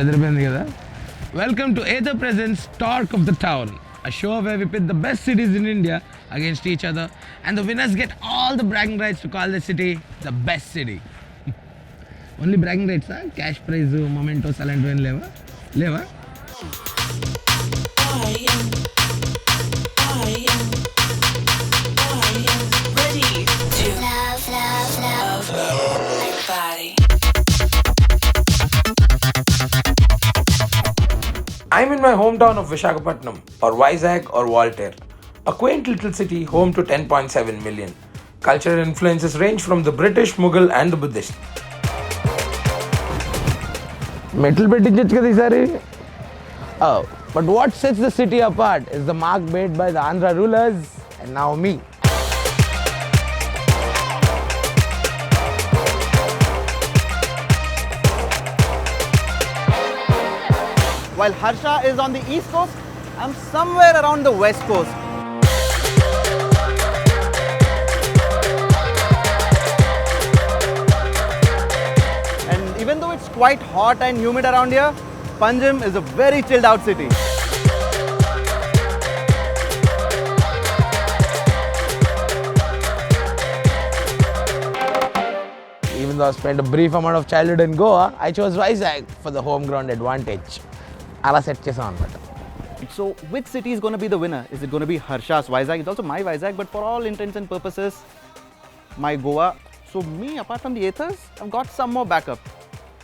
అదిరిపోయింది కదా. Welcome to Ather Presents Talk of the Town, a show where we pit the best cities in India against each other and the winners get all the bragging rights to call the city the best city. Only bragging rights, cash prize, mementos అలాంటివి లేవా? I'm in my hometown of Visakhapatnam, or Vizag or Walter, a quaint little city home to 10.7 million. Cultural influences range from the British, Mughal and the Buddhist. Metal పెట్టించచ్చు కదా ఈసారి. Oh, but what sets the city apart is the mark made by the Andhra rulers and now me. While Harsha is on the east coast, I'm somewhere around the west coast. And even though it's quite hot and humid around here, Panjim is a very chilled out city. Even though I spent a brief amount of childhood in Goa, I chose Vizag for the home ground advantage. అలా set చేసాం అనమాట. So which city is going to be the winner? Is it going to be Harsha's Vizag? It's also my Vizag, but for all intents and purposes, my Goa. So me, apart from the Athers, I've got some more backup.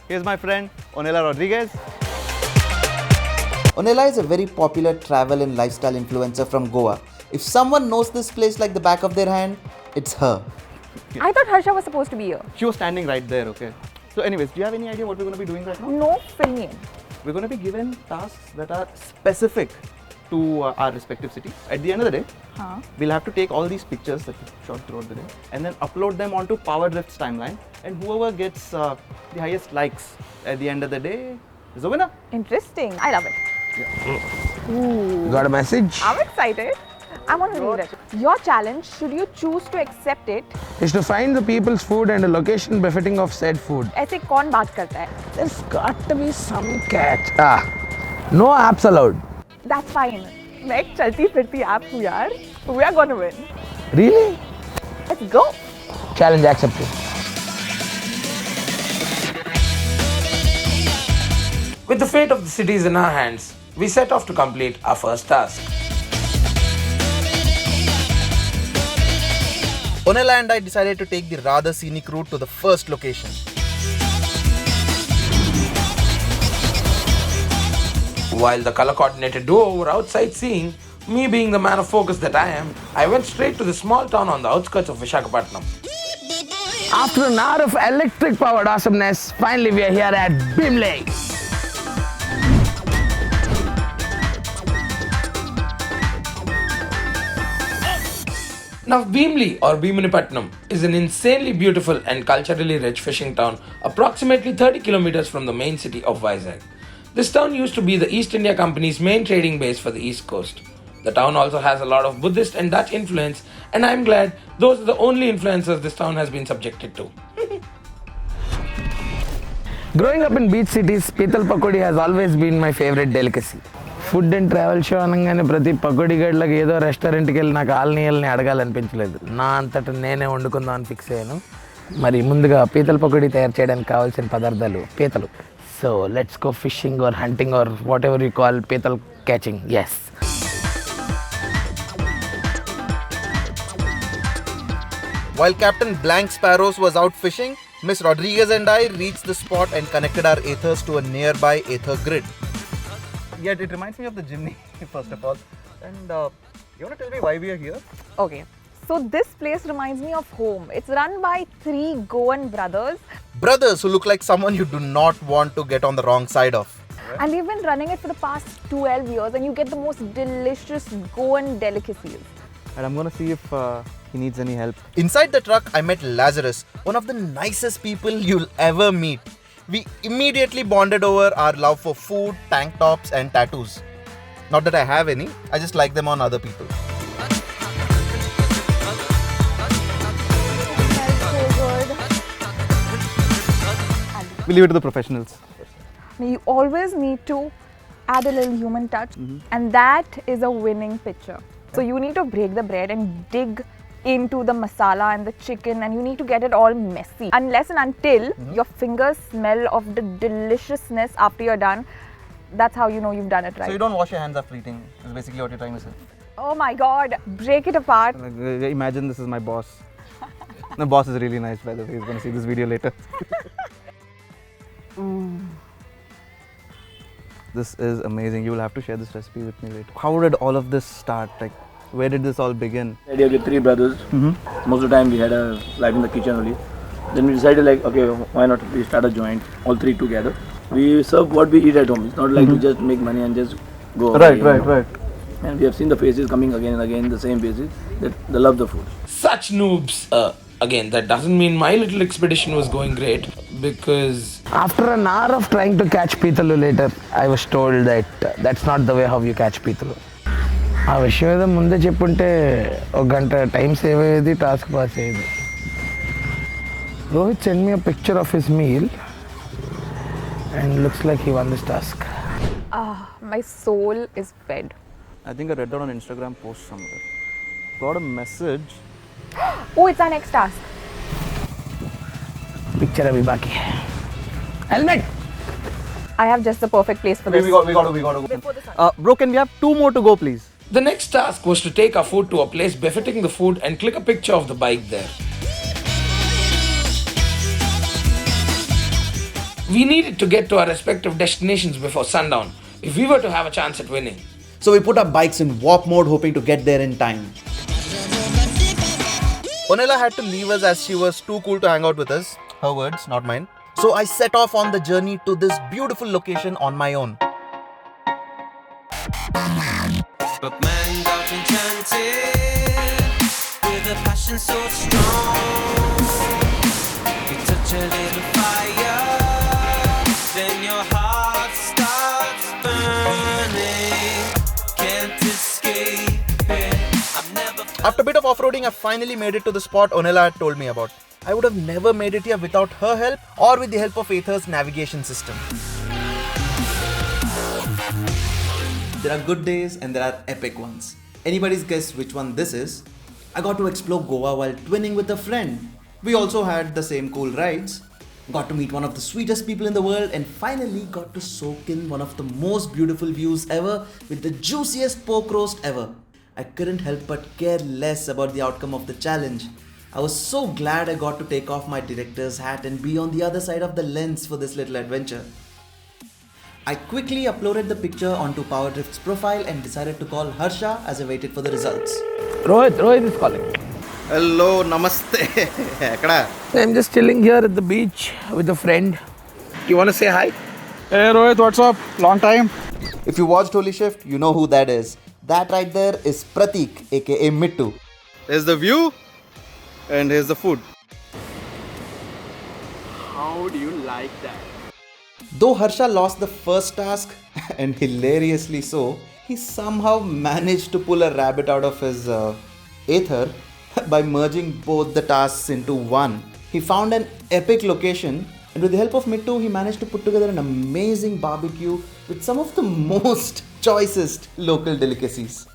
Here's my friend Onella Rodriguez. Onella is a very popular travel and lifestyle influencer from Goa. If someone knows this place like the back of their hand, it's her. I thought Harsha was supposed to be here. She was standing right there, okay? So anyways, do you have any idea what we're going to be doing right now? No, fill me in. We're going to be given tasks that are specific to our respective cities. At the end of the day, we'll have to take all these pictures that we shot throughout the day and then upload them onto PowerDrift's timeline, and whoever gets the highest likes at the end of the day is the winner. Interesting. I love it. Yeah. Ooh. Got a message? I'm excited. I want to read it. Your challenge, should you choose to accept it, is to find the people's food and a location befitting of said food. ऐसे कौन बात करता है? There's got to be some catch. No apps allowed. That's fine. मैं एक चलती फिरती app हूँ यार. We are going to win. Really? Let's go. Challenge accepted. With the fate of the cities in our hands, we set off to complete our first task. Onella and I decided to take the rather scenic route to the first location. While the color-coordinated duo were outside seeing, me being the man of focus that I am, I went straight to the small town on the outskirts of Visakhapatnam. After an hour of electric-powered awesomeness, finally we are here at Bimley. Now, Bhimli or Bhimanipatnam is an insanely beautiful and culturally rich fishing town approximately 30 kilometers from the main city of Vizag. This town used to be the East India Company's main trading base for the East Coast. The town also has a lot of Buddhist and Dutch influence, and I'm glad those are the only influences this town has been subjected to. Growing up in beach cities, Pital Pakodi has always been my favorite delicacy. Food and travel show అనగానే ప్రతి పకోడీ గడ్లకి ఏదో రెస్టారెంట్కి వెళ్ళి నాకు ఆల్నీయల్ని అడగాలనిపించలేదు. నా అంతటా నేనే వండుకుందాం అని ఫిక్స్ అయ్యాను. మరి ముందుగా పీతల పకోడీ తయారు చేయడానికి కావాల్సిన పదార్థాలు పీతలు. So let's go fishing or hunting or whatever you call పీతల్ catching. Yes. While Captain Blank Sparrows was out fishing, Miss Rodriguez and I reached the spot and connected our Athers to a nearby Ather grid. Yet it reminds me of the chimney, first of all. And you want to tell me why we are here? Okay. So this place reminds me of home. It's run by 3 Goan brothers. Brothers who look like someone you do not want to get on the wrong side of. And they've been running it for the past 12 years, and you get the most delicious Goan delicacies. And I'm going to see if he needs any help. Inside the truck, I met Lazarus, one of the nicest people you'll ever meet. We immediately bonded over our love for food, tank tops and tattoos. Not that I have any, I just like them on other people. Smells so good. We'll leave it to the professionals. You always need to add a little human touch, and that is a winning picture. So you need to break the bread and dig into the masala and the chicken, and you need to get it all messy. Unless and until your fingers smell of the deliciousness after you're done, that's how you know you've done it right. So you don't wash your hands after eating, is basically what you're trying to say. Oh my god, break it apart. Imagine this is my boss. The boss is really nice, by the way. He's going to see this video later. This is amazing. You will have to share this recipe with me later. How did all of this start? Like, where did this all begin? The idea of the three brothers. Most of the time we had a life in the kitchen only. Then we decided like, okay, why not we start a joint, all three together. We serve what we eat at home. It's not like we just make money and just go away, Right. And we have seen the faces coming again and again, the same faces, that they love the food. Such noobs. Again, that doesn't mean my little expedition was going great, because after an hour of trying to catch pitalu later, I was told that that's not the way how you catch pitalu. ఆ విషయం ఏదో ముందే చెప్పుంటే ఒక గంట time save అయ్యేది, task pass అయ్యేది. Rohit sent me a picture of his meal and looks like he won this task. My soul is fed. I think I read that on Instagram post somewhere. Got a message. Oh, it's our next task. Picture abhi baki hai. Helmet. I have just the perfect place for this. We got to go. Before the sun. Bro, can we have 2 more to go, please? The next task was to take our food to a place befitting the food and click a picture of the bike there. We needed to get to our respective destinations before sundown if we were to have a chance at winning. So we put our bikes in warp mode, hoping to get there in time. Onella had to leave us as she was too cool to hang out with us. Her words, not mine. So I set off on the journey to this beautiful location on my own. But man got enchanted with a passion so strong. You touch a little fire, then your heart starts burning. Can't escape it. I've never After a bit of off-roading, I finally made it to the spot Onella had told me about. I would have never made it here without her help or with the help of Ather's navigation system. There are good days and there are epic ones. Anybody's guess which one this is? I got to explore Goa while twinning with a friend. We also had the same cool rides, got to meet one of the sweetest people in the world, and finally got to soak in one of the most beautiful views ever with the juiciest pork roast ever. I couldn't help but care less about the outcome of the challenge. I was so glad I got to take off my director's hat and be on the other side of the lens for this little adventure. I quickly uploaded the picture onto PowerDrift's profile and decided to call Harsha as I waited for the results. Rohit is calling. Hello, namaste. Ekada? I'm just chilling here at the beach with a friend. You want to say hi? Hey Rohit, what's up? Long time. If you watched Holy Shift, you know who that is. That right there is Pratik, aka Mittu. Here's the view and here's the food. How do you like that? Though Harsha lost the first task, and hilariously so, he somehow managed to pull a rabbit out of his Ather by merging both the tasks into one. He found an epic location, and with the help of Mittu, he managed to put together an amazing barbecue with some of the most choicest local delicacies.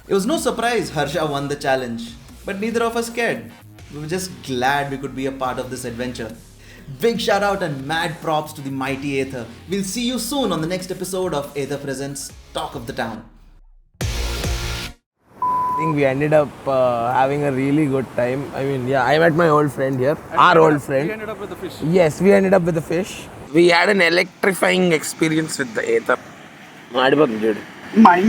It was no surprise Harsha won the challenge, but neither of us cared. We were just glad we could be a part of this adventure. Big shout out and mad props to the mighty Ather. We'll see you soon on the next episode of Ather Presents Talk of the Town. I think we ended up having a really good time. I mean, yeah, I met my old friend here. Our old friend. We ended up with the fish. Yes, we ended up with the fish. We had an electrifying experience with the Ather. Dude. My